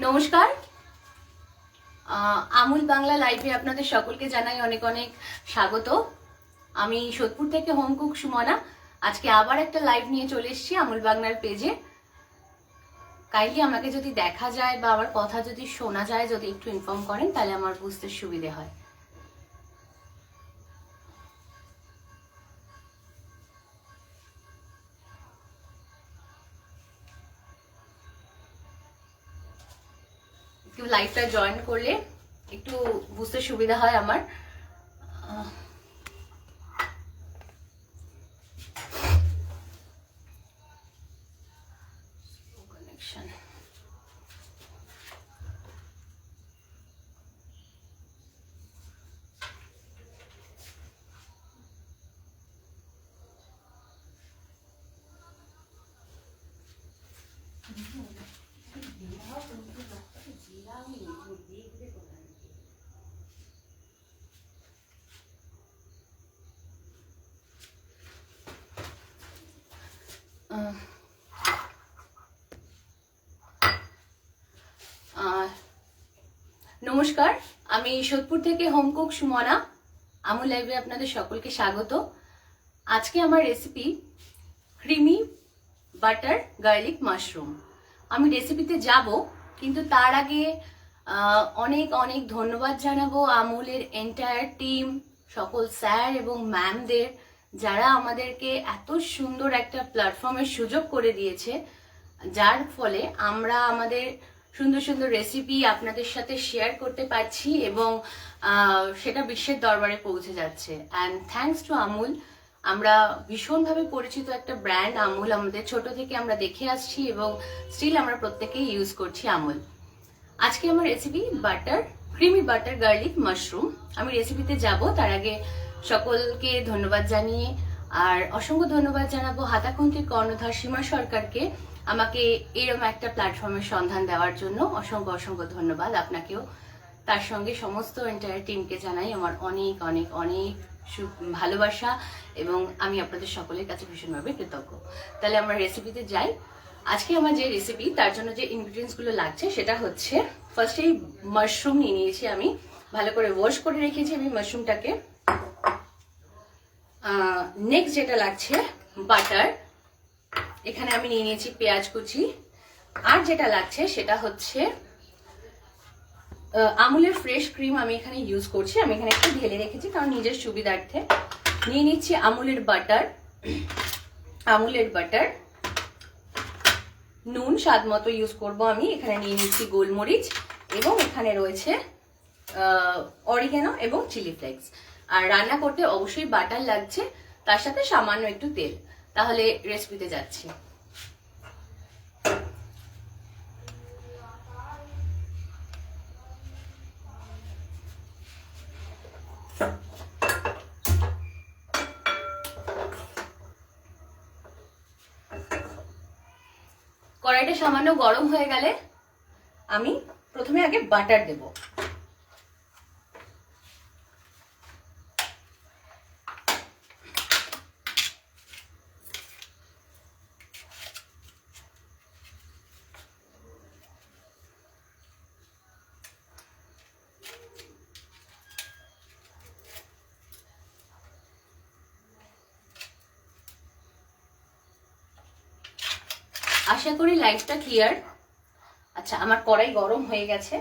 নমস্কার। আমুল বাংলা লাইভে আপনাদের সকলকে জানাই অনেক অনেক স্বাগত। আমি সোদপুর থেকে হোম কুক সুমনা আজকে আবার একটা লাইভ নিয়ে চলে এসেছি আমুল বাংলার পেজে। কাইন্ডলি আমাকে যদি দেখা যায় বা আমার কথা যদি শোনা যায়, যদি একটু ইনফর্ম করেন তাহলে আমার বুঝতে সুবিধে হয়। একটু লাইভটা জয়েন করলে একটু বুঝতে সুবিধা হয় আমার। নমস্কার, আমি সোদপুর থেকে হোম কুক সুমনা আমুল লাইভে আপনাদের সকলকে স্বাগত। আজকে আমার recipe creamy butter garlic mushroom. আমি রেসিপিতে যাব, কিন্তু তার আগে অনেক অনেক ধন্যবাদ জানাবো আমুলের এন্টায়ার টিম, সকল স্যার এবং ম্যামদের, যারা আমাদেরকে এত সুন্দর একটা প্ল্যাটফর্মের সুযোগ করে দিয়েছে, যার ফলে আমরা আমাদের সুন্দর সুন্দর রেসিপি আপনাদের সাথে শেয়ার করতে পারছি এবং সেটা বিশ্বের দরবারে পৌঁছে যাচ্ছে। And thanks to Amul. আমরা ভীষণভাবে পরিচিত একটা ব্র্যান্ড আমুল, আমাদের ছোট থেকে আমরা দেখে আসছি এবং স্টিল আমরা প্রত্যেকেই ইউজ করছি আমুল। আজকে আমার recipe creamy butter garlic mushroom. আমি রেসিপিতে যাব তার আগে সকলকে ধন্যবাদ জানিয়ে, আর অসংখ্য ধন্যবাদ জানাবো হাতাখুন্তির কর্ণধার সীমা সরকারকে আমাকে এরকম একটা প্ল্যাটফর্মের সন্ধান দেওয়ার জন্য। অসংখ্য অসংখ্য ধন্যবাদ আপনাকেও। তার সঙ্গে সমস্ত এন্টায়ার টিমকে জানাই আমার অনেক অনেক অনেক ভালোবাসা এবং আমি আপনাদের সকলের কাছে ভীষণভাবে কৃতজ্ঞ। তাহলে আমরা রেসিপিতে যাই। আজকে আমার যে রেসিপি, তার জন্য যে ইনগ্রিডিয়েন্টস গুলো লাগছে সেটা হচ্ছে, ফার্স্টেই মাশরুম নিয়ে নিয়েছি, আমি ভালো করে ওয়াশ করে রেখেছি আমি মাশরুমটাকে। নেক্সট যেটা লাগছে বাটার, এখানে আমি নিয়ে নিয়েছি পেঁয়াজ কুচি। আর যেটা লাগছে সেটা হচ্ছে আমুলের ফ্রেশ ক্রিম আমি এখানে ইউজ করছি। আমি এখানে একটু ঢেলে রেখেছি কারণ নিজের সুবিধার্থে। নিয়ে নিচ্ছি আমুলের বাটার, নুন স্বাদ মতো ইউজ করব আমি। এখানে নিয়ে নিচ্ছি গোলমরিচ এবং এখানে রয়েছে অরিগ্যানো এবং চিলি ফ্লেক্স। আর রান্না করতে অবশ্যই বাটার লাগছে, তার সাথে সামান্য একটু তেল। তাহলে রেসিপিতে যাচ্ছি। কড়াইটা সামান্য গরম হয়ে গেলে আমি প্রথমে আগে বাটার দেব। আশা করি লাইটটা ক্লিয়ার। আচ্ছা, আমার কড়াই গরম হয়ে গেছে।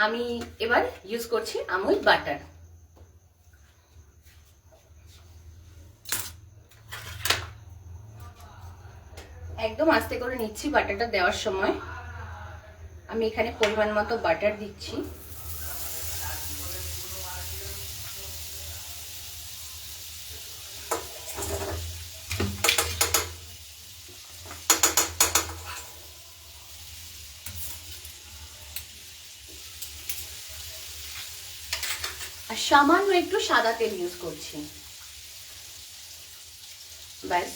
আমি এবার ইউজ করছি আমুল বাটার। একদম আস্তে করে নিচ্ছি বাটারটা দেওয়ার সময়। আমি এখানে পরিমাণ মতো বাটার দিচ্ছি। আর সামান্য একটু সাদা তেল ইউজ করছি, ব্যাস।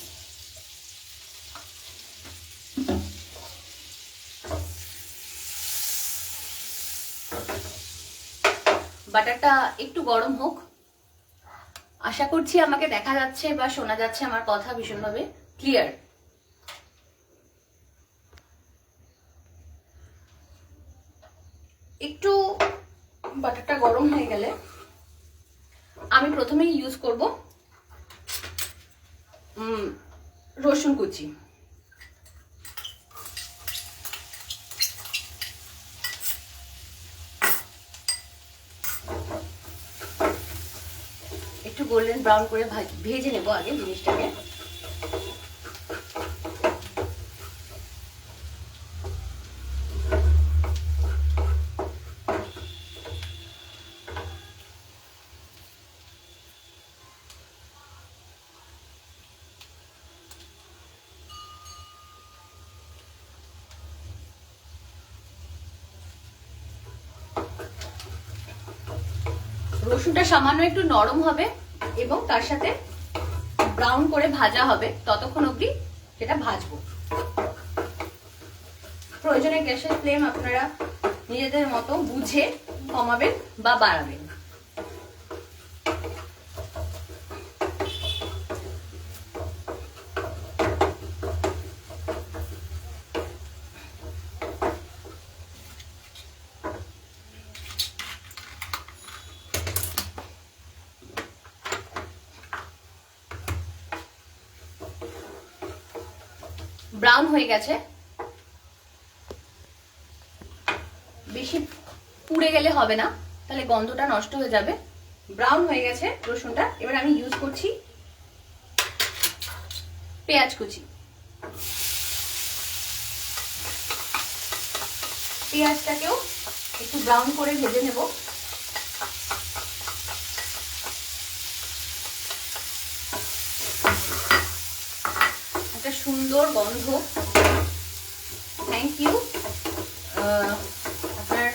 বাটারটা একটু গরম হোক। আশা করছি আমাকে দেখা যাচ্ছে বা শোনা যাচ্ছে আমার কথা ভীষণভাবে ক্লিয়ার। একটু বাটারটা গরম হয়ে গেলে আমি প্রথমেই ইউজ করব রসুন কুচি। একটু গোল্ডেন ব্রাউন করে ভেজে নেব আগে জিনিসটাকে। রসুনটা সামান্য একটু নরম হবে এবং তার সাথে ব্রাউন করে ভাজা হবে, ততক্ষণ অবধি সেটা ভাজবো। প্রয়োজনে গ্যাসের ফ্লেম আপনারা নিজেদের মতো বুঝে কমাবেন বা বাড়াবেন। ব্রাউন হয়ে গেছে, বেশি পুড়ে গেলে হবে না, তাহলে গন্ধটা নষ্ট হয়ে যাবে। ব্রাউন হয়ে গেছে রসুনটা। এবার আমি ইউজ করছি পেঁয়াজ কুচি। পেঁয়াজটাকেও একটু ব্রাউন করে ভেজে নেব। একটা সুন্দর গন্ধ। থ্যাংক ইউ আপনার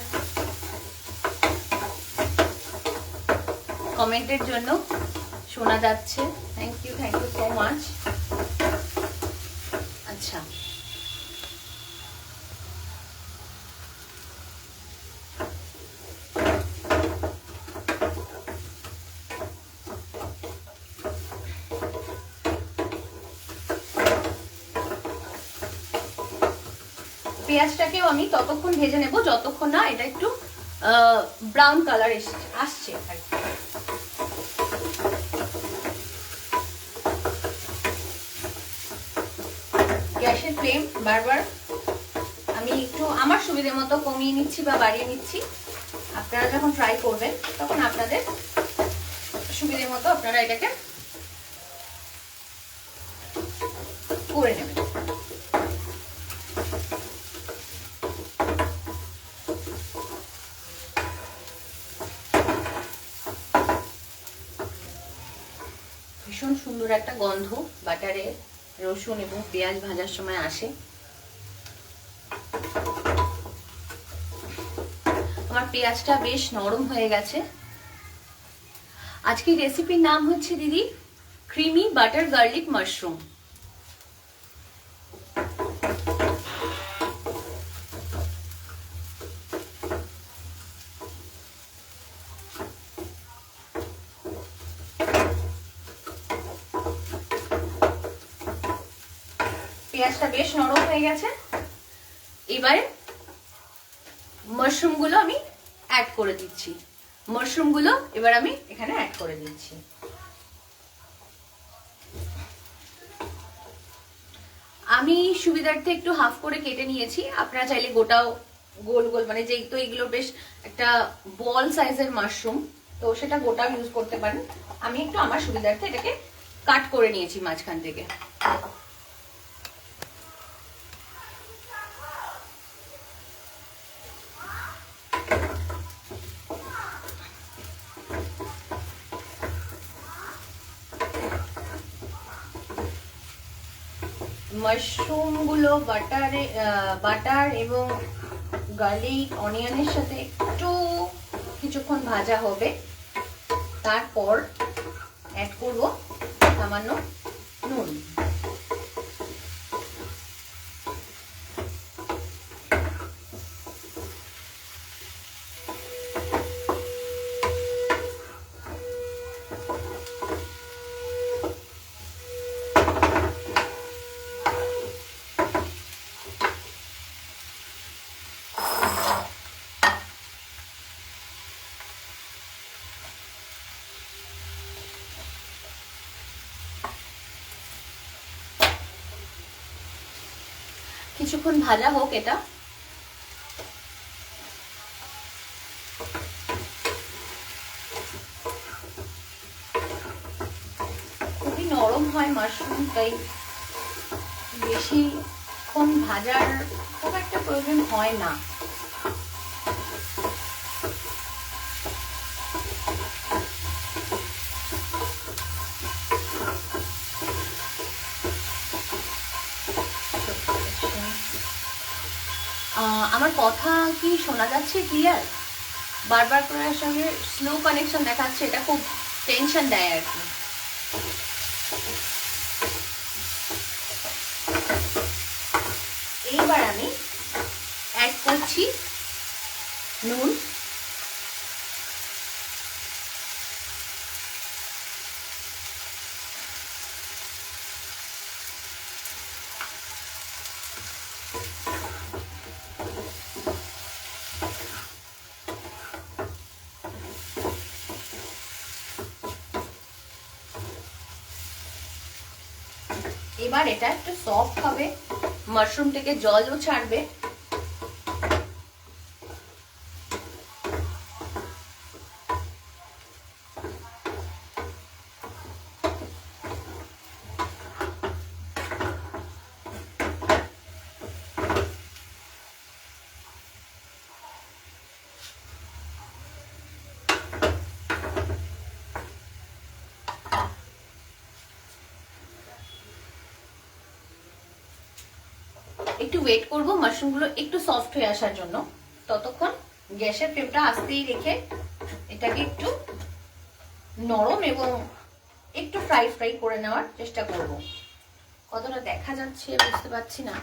কমেন্টের জন্য, শোনা যাচ্ছে। Thank you so much. আচ্ছা, পেঁয়াজটাকেও আমি ততক্ষণ ভেজে নেব যতক্ষণ না এটা একটু ব্রাউন কালার আসছে। গ্যাসের ফ্লেম বারবার আমি একটু আমার সুবিধে মতো কমিয়ে নিচ্ছি বা বাড়িয়ে নিচ্ছি। আপনারা যখন ট্রাই করবেন তখন আপনাদের সুবিধে মতো আপনারা এটাকে করে নেবেন। ভীষণ সুন্দর একটা গন্ধ বাটারে রসুন এবং পেঁয়াজ ভাজার সময় আসে। আমার পেঁয়াজটা বেশ নরম হয়ে গেছে। আজকের রেসিপির নাম হচ্ছে দিদি ক্রিমি বাটার গার্লিক মাশরুম। পেঁয়াজটা বেশ নরম হয়ে গেছে। এবারে মাশরুমগুলো আমি অ্যাড করে দিচ্ছি। মাশরুমগুলো এবার আমি এখানে অ্যাড করে দিচ্ছি। আমি সুবিধার্থে একটু হাফ করে কেটে নিয়েছি। আপনারা চাইলে গোটাও গোল গোল, মানে যেহেতু এগুলো বেশ একটা বল সাইজের মাশরুম, তো সেটা গোটাও ইউজ করতে পারেন। আমি একটু আমার সুবিধার্থে এটাকে কাট করে নিয়েছি মাঝখান থেকে। মাশরুমগুলো বাটার এবং গার্লিক অনিয়নের সাথে একটু কিছুক্ষণ ভাজা হবে। তারপর অ্যাড করব সামান্য নুন। কিছুক্ষণ ভাজা হোক এটা। খুবই নরম হয় মাশরুম, তাই বেশিক্ষণ ভাজার খুব একটা প্রয়োজন হয় না। আমার কথা কি শোনা যাচ্ছে ক্লিয়ার? বারবার করে সঙ্গে স্লো কানেকশন দেখাচ্ছে, এটা খুব টেনশন দেয় আর কি। এইবার আমি অ্যাড করছি নুন। এবার এটা একটু সফট হবে, মাশরুম থেকে জলও ছাড়বে। একটু ওয়েট করব মাশরুমগুলো একটু সফট হয়ে আসার জন্য। ততক্ষণ গ্যাসের ফ্লেমটা আস্তেই রেখে এটাকে একটু নরম এবং একটু ফ্রাই ফ্রাই করে নেওয়ার চেষ্টা করব। কতটা দেখা যাচ্ছে বুঝতে পারছি না।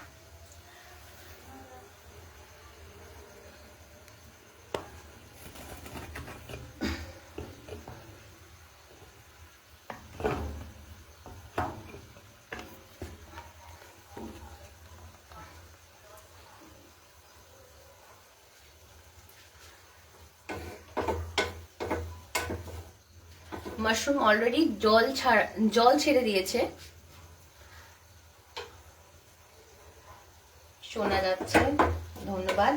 মাশরুম অলরেডি জল ছেড়ে দিয়েছে, শোনা যাচ্ছে। ধন্যবাদ।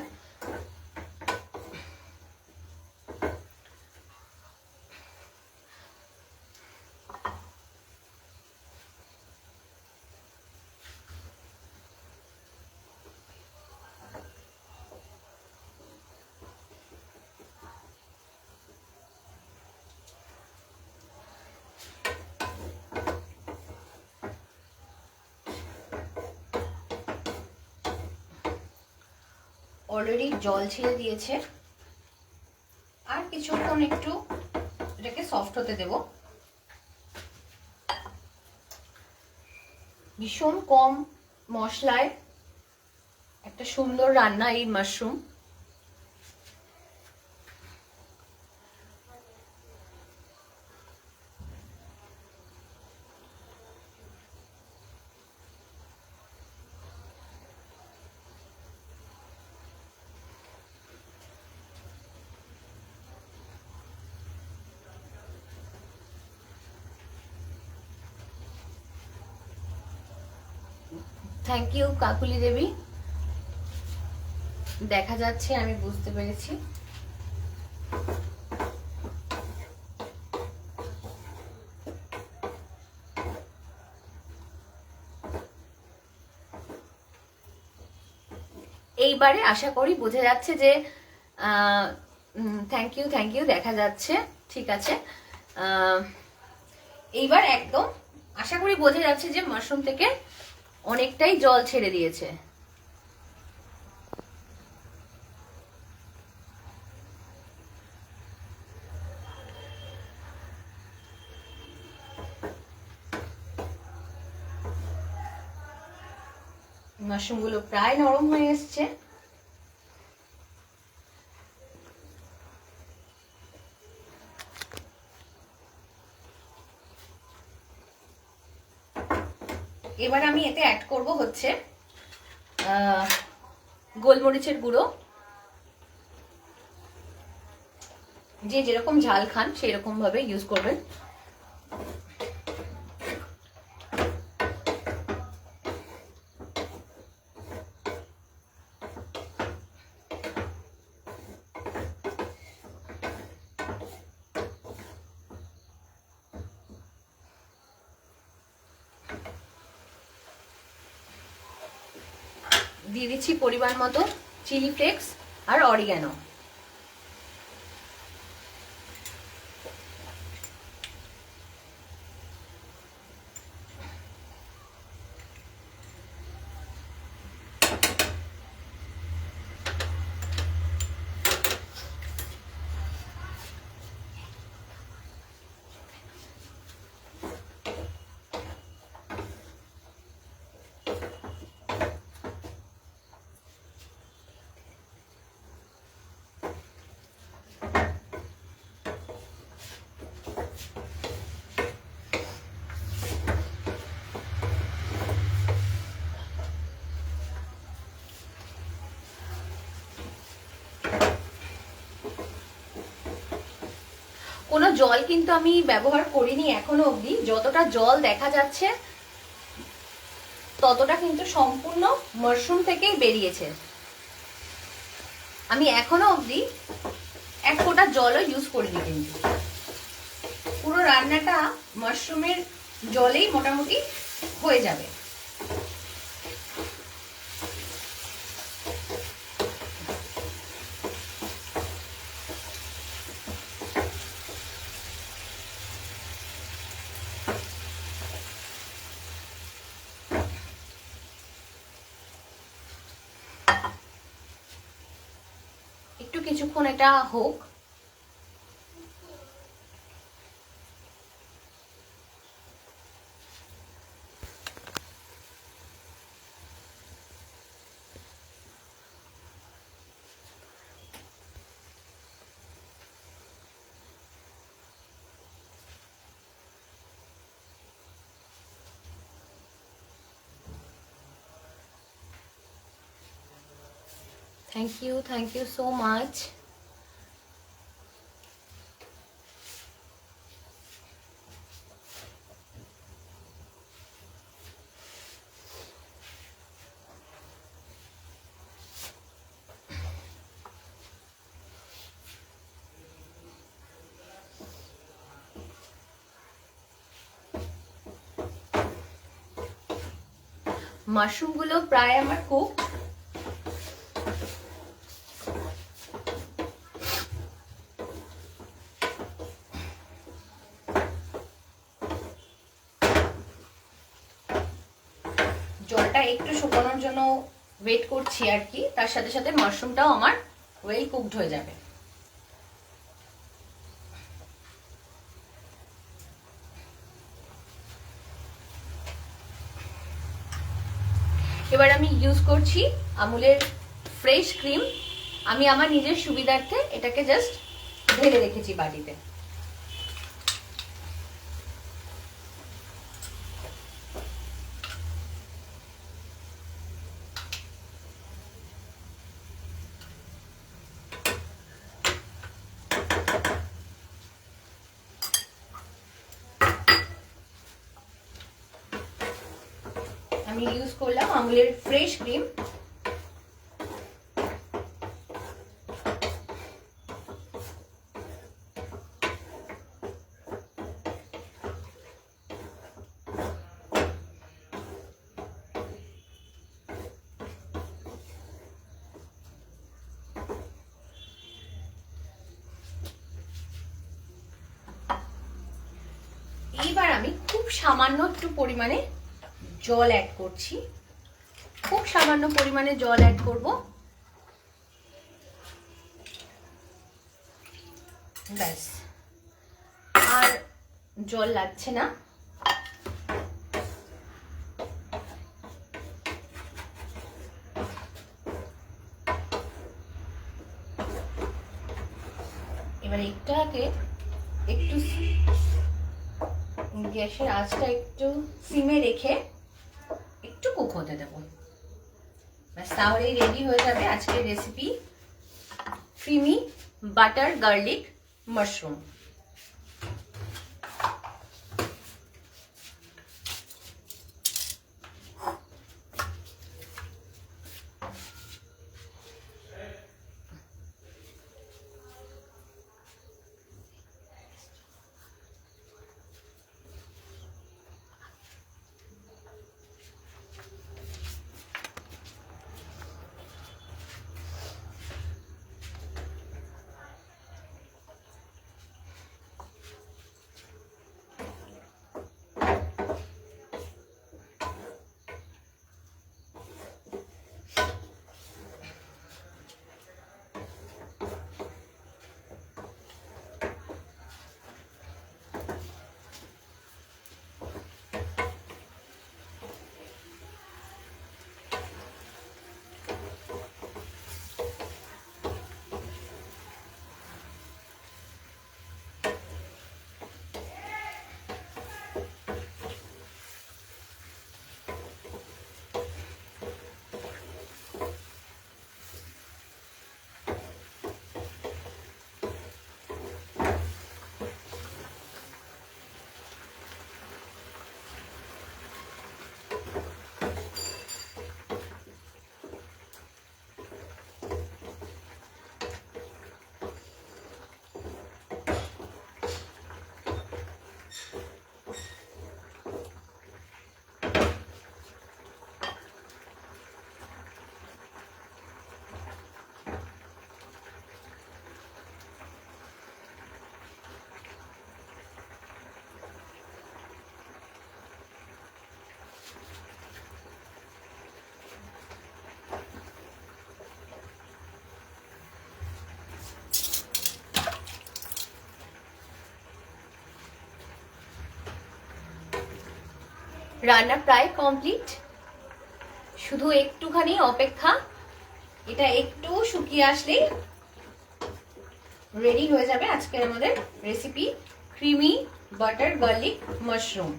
অলরেডি জল ছেড়ে দিয়েছে, আর কিছুক্ষণ একটু এটাকে সফট হতে দেব। ভীষণ কম মশলায় একটা সুন্দর রান্না এই মাশরুম। থ্যাংক ইউ কাকুলি দেবী, দেখা যাচ্ছে, আমি বুঝতে পেরেছি। এইবারে আশা করি বোঝা যাচ্ছে যে থ্যাংক ইউ দেখা যাচ্ছে, ঠিক আছে। এইবার একদম আশা করি বোঝা যাচ্ছে যে মাশরুম থেকে অনেকটাই জল ছেড়ে দিয়েছে। মাশরুমগুলো প্রায় নরম হয়ে এসছে। এবার আমি এতে অ্যাড করব হচ্ছে গোলমরিচের গুঁড়ো। যে যেরকম ঝাল খান সেই রকম ভাবে ইউজ করবেন। দিয়ে দিচ্ছি পরিমাণ মতো চিলি ফ্লেক্স আর অরিগ্যানো। কোনো জল কিন্তু আমি ব্যবহার করিনি এখনো অবধি। যতটা জল দেখা যাচ্ছে ততটা কিন্তু সম্পূর্ণ মাশরুম থেকেই বেরিয়েছে। আমি এখনো অবধি এক ফোঁটা জলও ইউজ করিনি, কিন্তু পুরো রান্নাটা মাশরুমের জলেই মোটামুটি হয়ে যাবে। একটু কিছুক্ষণ এটা হোক। Thank you so much. মাশরুমগুলো প্রায় আমার কুক। জলটা একটু শুকানোর জন্য ওয়েট করছি আর কি, তার সাথে সাথে মাশরুমটাও আমার ওয়েল কুকড হয়ে যাবে। এবার আমি ইউজ করছি আমুলের ফ্রেশ ক্রিম। আমি আমার নিজের সুবিধার্থে এটাকে জাস্ট ঢেলে রেখেছি বাটিতে। আমি ইউজ করলাম আমুলের ফ্রেশ ক্রিম। এইবার আমি খুব সামান্য একটু পরিমাণে জল অ্যাড করছি, খুব সামান্য পরিমাণে জল অ্যাড করব। ব্যাস, আর জল লাগছে না। এবার এটাকে একটু গ্যাসের আঁচটা একটু সিমে রেখে একটু কুক হতে দেবো। ব্যাস, তাহলেই রেডি হয়ে যাবে আজকের recipe creamy butter garlic mushroom. রান্না প্রায় কমপ্লিট, শুধু একটুখানি অপেক্ষা। এটা একটু শুকিয়ে আসলেই রেডি হয়ে যাবে আজকের আমাদের recipe creamy butter garlic mushroom.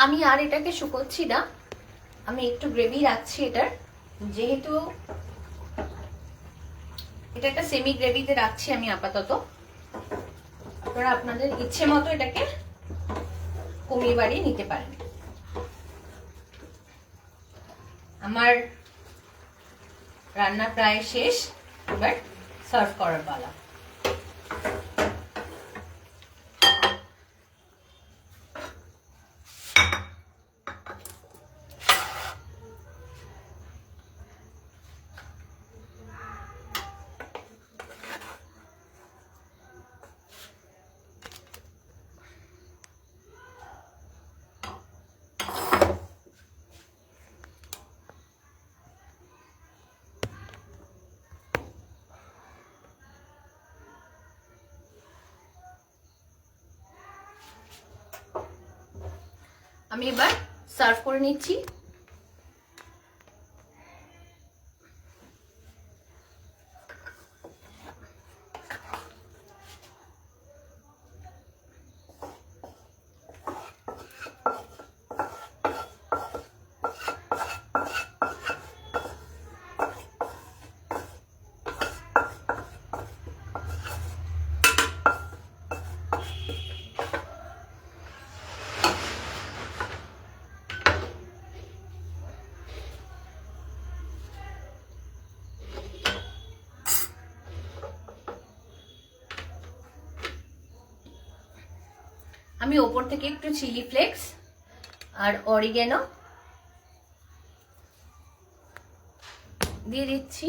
আমি আর এটাকে শুকোচ্ছি না, আমি একটু গ্রেভি রাখছি এটার, যেহেতু এটা একটা সেমি গ্রেভিতে রাখছি আমি আপাতত। আপনারা আপনাদের ইচ্ছে মতো এটাকে কমিয়ে বাড়িয়ে নিতে পারেন। আমার রান্না প্রায় শেষ, এবার সার্ভ করার পালা। আমি এবার সার্ভ করে নিচ্ছি। আমি ওপর থেকে একটু চিলি ফ্লেক্স আর অরিগেনো দিয়ে দিচ্ছি।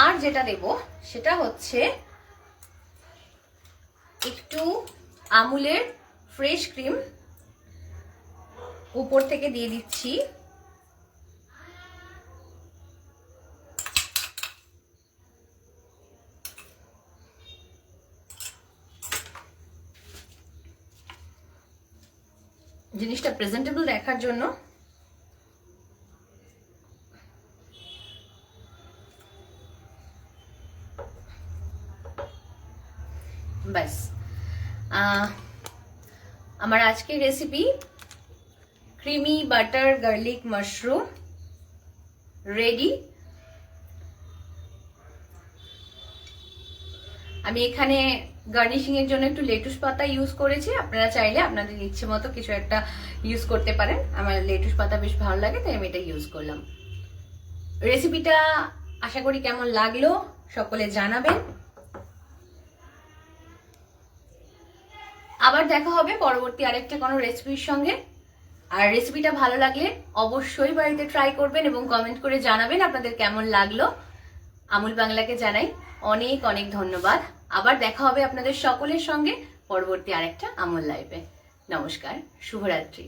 আর যেটা দেব সেটা হচ্ছে একটু আমুলের ফ্রেশ ক্রিম উপর থেকে দিয়ে দিচ্ছি। জিনিসটা প্রেজেন্টেবল দেখার জন্য। ব্যাস, আমার আজকের recipe creamy butter garlic mushroom ready. আমি এখানে গার্নিশিং এর জন্য একটু লেটুস পাতা ইউজ করেছি, আপনারা চাইলে আপনাদের ইচ্ছে মতো কিছু একটা ইউজ করতে পারেন। আমার লেটুস পাতা বেশ ভালো লাগে তাই আমি এটা ইউজ করলাম। রেসিপিটা আশা করি কেমন লাগলো সকলে জানাবেন। আবার দেখা হবে পরবর্তী আরেকটা কোনো রেসিপির সঙ্গে। আর রেসিপিটা ভালো লাগলে অবশ্যই বাড়িতে ট্রাই করবেন এবং কমেন্ট করে জানাবেন আপনাদের কেমন লাগলো। আমুল বাংলাকে জানাই অনেক অনেক ধন্যবাদ। আবার দেখা হবে আপনাদের সকলের সঙ্গে পরবর্তী আরেকটা আমুল লাইভে। নমস্কার, শুভরাত্রি।